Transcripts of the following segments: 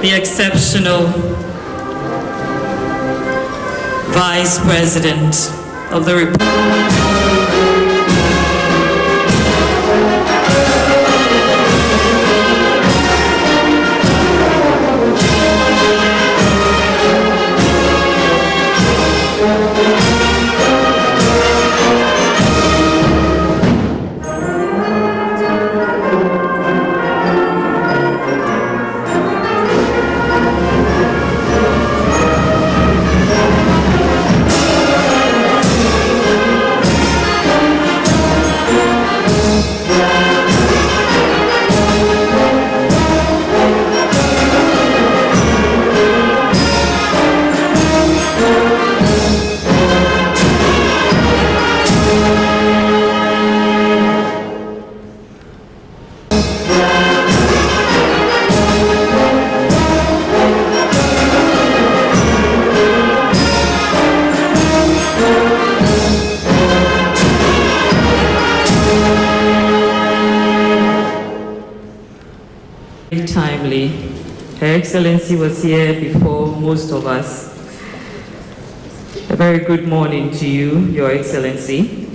the exceptional Vice President of the Republic. Timely. Her Excellency was here before most of us. A very good morning to you, Your Excellency.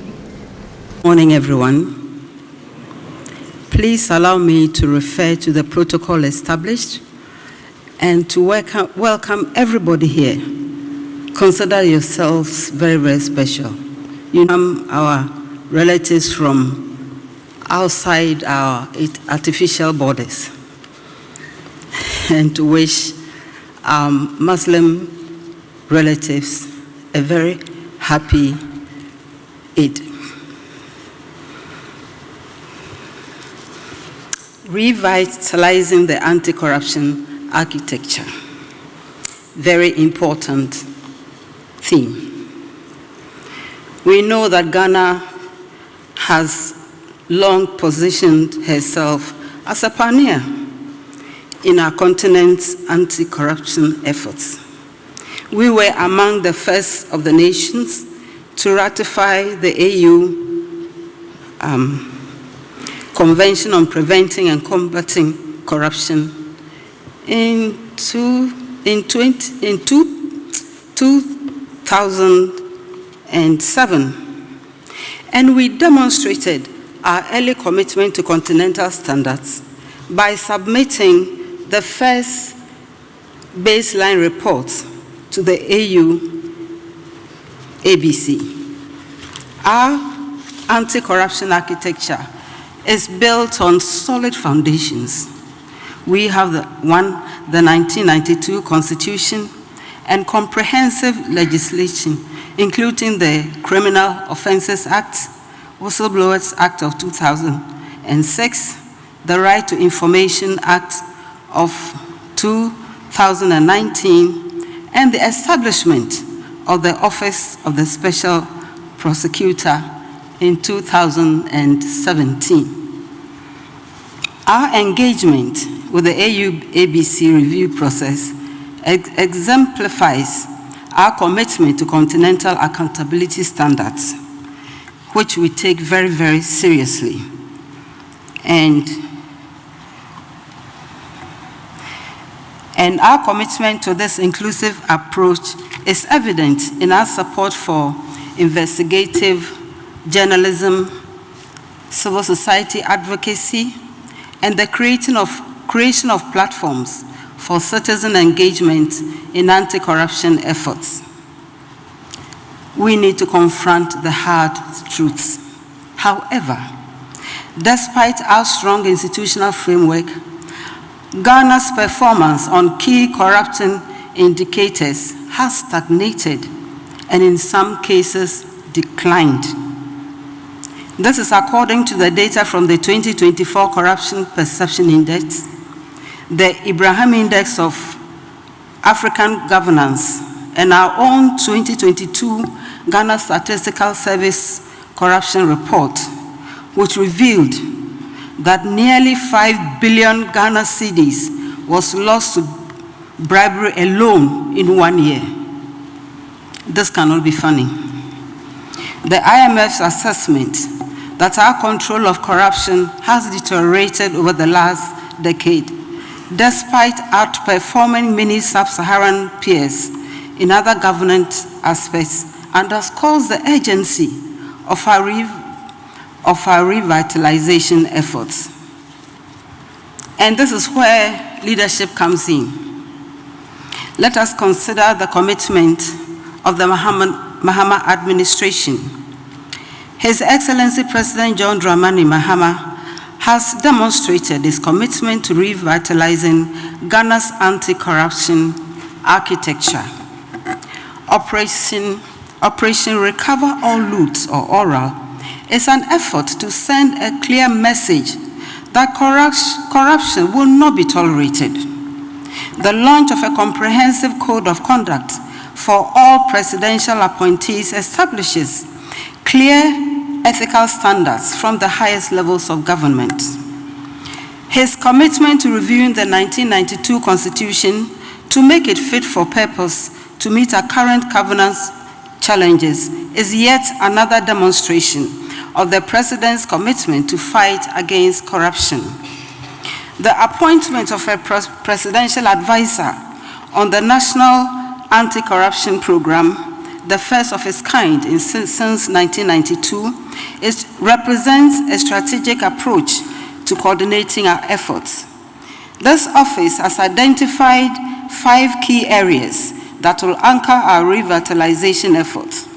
Morning, everyone. Please allow me to refer to the protocol established and to welcome everybody here. Consider yourselves very, very special. You know our relatives from outside our artificial borders, and to wish our Muslim relatives a very happy Eid. Revitalizing the anti-corruption architecture. Very important theme. We know that Ghana has long positioned herself as a pioneer in our continent's anti-corruption efforts. We were among the first of the nations to ratify the AU Convention on Preventing and Combating Corruption in 2007. And we demonstrated our early commitment to continental standards by submitting the first baseline report to the AU ABC. Our anti-corruption architecture is built on solid foundations. We have the 1992 Constitution and comprehensive legislation, including the Criminal Offences Act, Whistleblowers Act of 2006, the Right to Information Act of 2019, and the establishment of the Office of the Special Prosecutor in 2017. Our engagement with the AU-ABC review process exemplifies our commitment to continental accountability standards, which we take very, very seriously. And our commitment to this inclusive approach is evident in our support for investigative journalism, civil society advocacy, and the creation of platforms for citizen engagement in anti-corruption efforts. We need to confront the hard truths. However, despite our strong institutional framework, Ghana's performance on key corruption indicators has stagnated and in some cases declined. This is according to the data from the 2024 Corruption Perception Index, the Ibrahim Index of African Governance, and our own 2022 Ghana Statistical Service Corruption Report, which revealed that nearly 5 billion Ghana cedis was lost to bribery alone in 1 year. This cannot be funny. The IMF's assessment that our control of corruption has deteriorated over the last decade despite outperforming many sub-Saharan peers in other governance aspects, underscores the urgency of our revitalization efforts. And this is where leadership comes in. Let us consider the commitment of the Mahama administration. His Excellency President John Dramani Mahama has demonstrated his commitment to revitalizing Ghana's anti-corruption architecture. Operation Recover All Loot, or ORAL, is an effort to send a clear message that corruption will not be tolerated. The launch of a comprehensive code of conduct for all presidential appointees establishes clear ethical standards from the highest levels of government. His commitment to reviewing the 1992 Constitution to make it fit for purpose to meet our current governance challenges is yet another demonstration of the President's commitment to fight against corruption. The appointment of a presidential advisor on the National Anti-Corruption Program, the first of its kind since 1992, represents a strategic approach to coordinating our efforts. This office has identified 5 key areas that will anchor our revitalization efforts,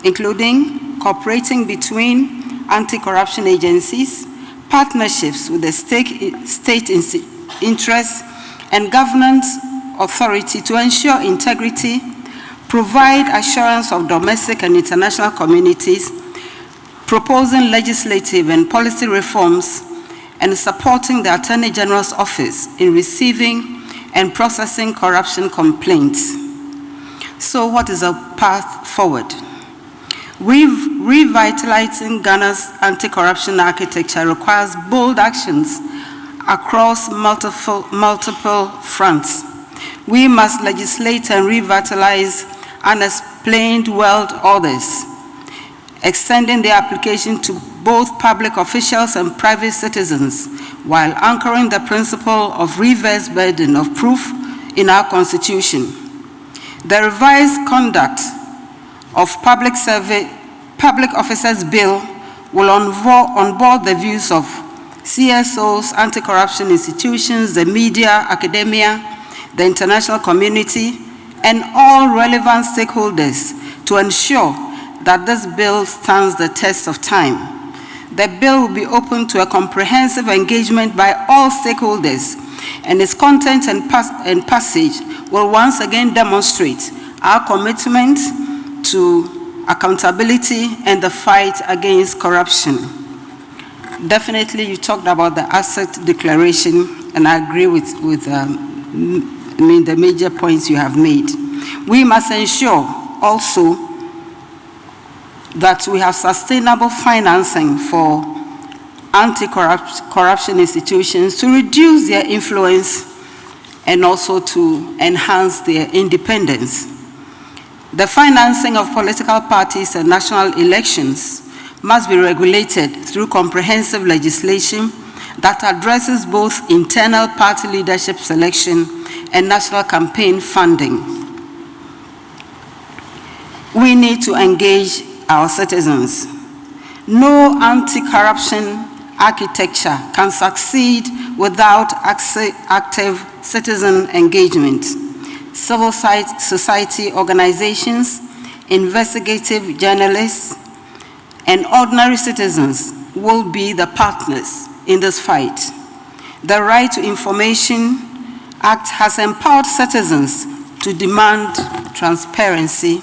including cooperating between anti-corruption agencies, partnerships with the state interests and governance authority to ensure integrity, provide assurance of domestic and international communities, proposing legislative and policy reforms, and supporting the Attorney General's office in receiving and processing corruption complaints. So what is a path forward? Revitalizing Ghana's anti-corruption architecture requires bold actions across multiple fronts. We must legislate and revitalize unexplained world orders, extending their application to both public officials and private citizens, while anchoring the principle of reverse burden of proof in our Constitution. The revised conduct of public officers bill will onboard the views of CSOs, anti-corruption institutions, the media, academia, the international community, and all relevant stakeholders to ensure that this bill stands the test of time. The bill will be open to a comprehensive engagement by all stakeholders, and its content and passage will once again demonstrate our commitment to accountability and the fight against corruption. Definitely, you talked about the asset declaration, and I agree with the major points you have made. We must ensure also that we have sustainable financing for anti-corruption institutions to reduce their influence and also to enhance their independence. The financing of political parties and national elections must be regulated through comprehensive legislation that addresses both internal party leadership selection and national campaign funding. We need to engage our citizens. No anti-corruption architecture can succeed without active citizen engagement. Civil society organizations, investigative journalists, and ordinary citizens will be the partners in this fight. The Right to Information Act has empowered citizens to demand transparency,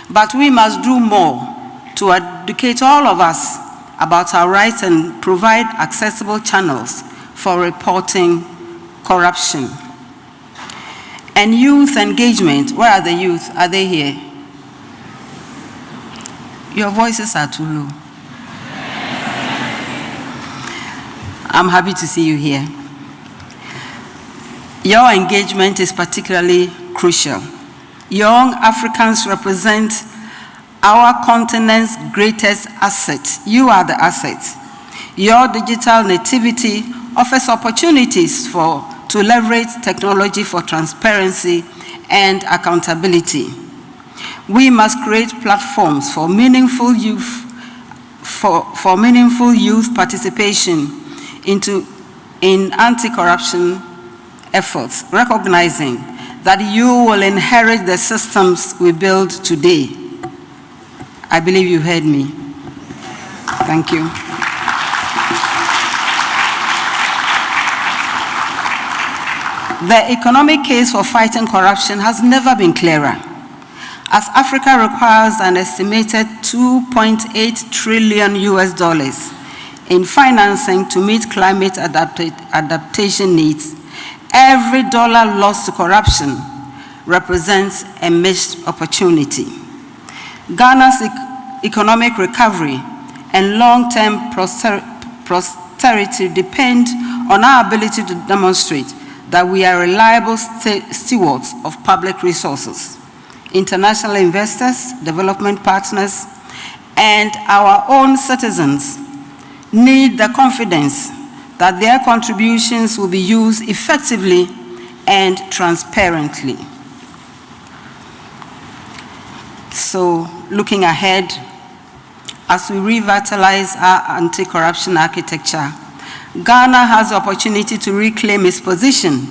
but we must do more to educate all of us about our rights and provide accessible channels for reporting corruption. And youth engagement, where are the youth? Are they here? Your voices are too low. I'm happy to see you here. Your engagement is particularly crucial. Young Africans represent our continent's greatest asset. You are the asset. Your digital nativity offers opportunities for to leverage technology for transparency and accountability. We must create platforms for meaningful youth participation in anti-corruption efforts, recognizing that you will inherit the systems we build today. I believe you heard me. Thank you. The economic case for fighting corruption has never been clearer, as Africa requires an estimated $2.8 trillion in financing to meet climate adaptation needs. Every dollar lost to corruption represents a missed opportunity. Ghana's economic recovery and long-term prosperity depend on our ability to demonstrate that we are reliable stewards of public resources. International investors, development partners, and our own citizens need the confidence that their contributions will be used effectively and transparently. So, looking ahead, as we revitalize our anti-corruption architecture, Ghana has the opportunity to reclaim its position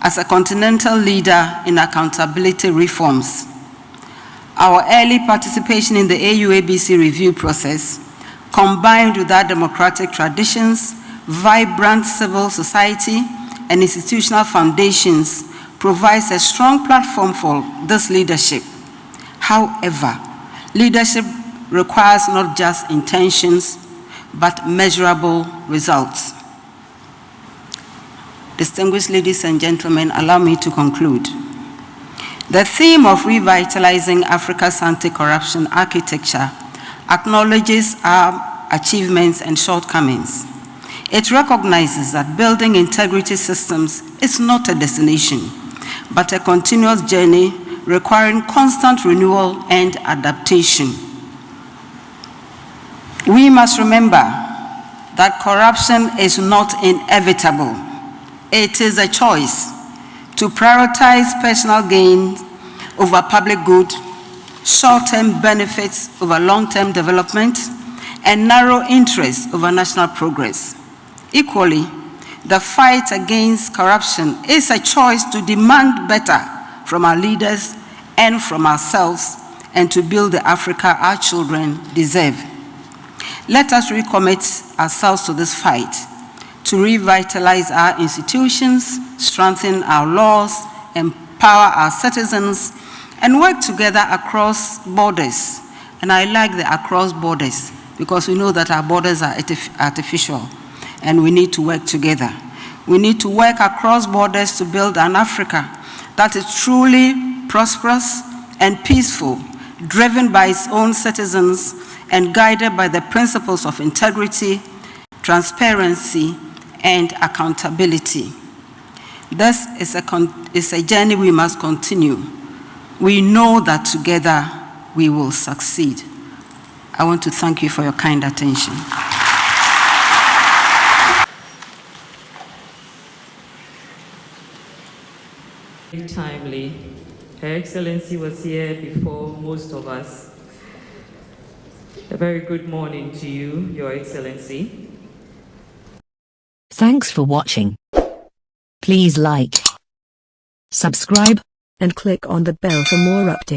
as a continental leader in accountability reforms. Our early participation in the AU-ABC review process, combined with our democratic traditions, vibrant civil society, and institutional foundations, provides a strong platform for this leadership. However, leadership requires not just intentions, but measurable results. Distinguished ladies and gentlemen, allow me to conclude. The theme of revitalizing Africa's anti-corruption architecture acknowledges our achievements and shortcomings. It recognizes that building integrity systems is not a destination, but a continuous journey requiring constant renewal and adaptation. We must remember that corruption is not inevitable. It is a choice to prioritize personal gain over public good, short-term benefits over long-term development, and narrow interests over national progress. Equally, the fight against corruption is a choice to demand better from our leaders and from ourselves, and to build the Africa our children deserve. Let us recommit ourselves to this fight, to revitalize our institutions, strengthen our laws, empower our citizens, and work together across borders. And I like the across borders, because we know that our borders are artificial, and we need to work together. We need to work across borders to build an Africa that is truly prosperous and peaceful, driven by its own citizens, and guided by the principles of integrity, transparency, and accountability. This is a journey we must continue. We know that together we will succeed. I want to thank you for your kind attention. Very timely. Her Excellency was here before most of us. A very good morning to you, Your Excellency. Thanks for watching. Please like, subscribe, and click on the bell for more updates.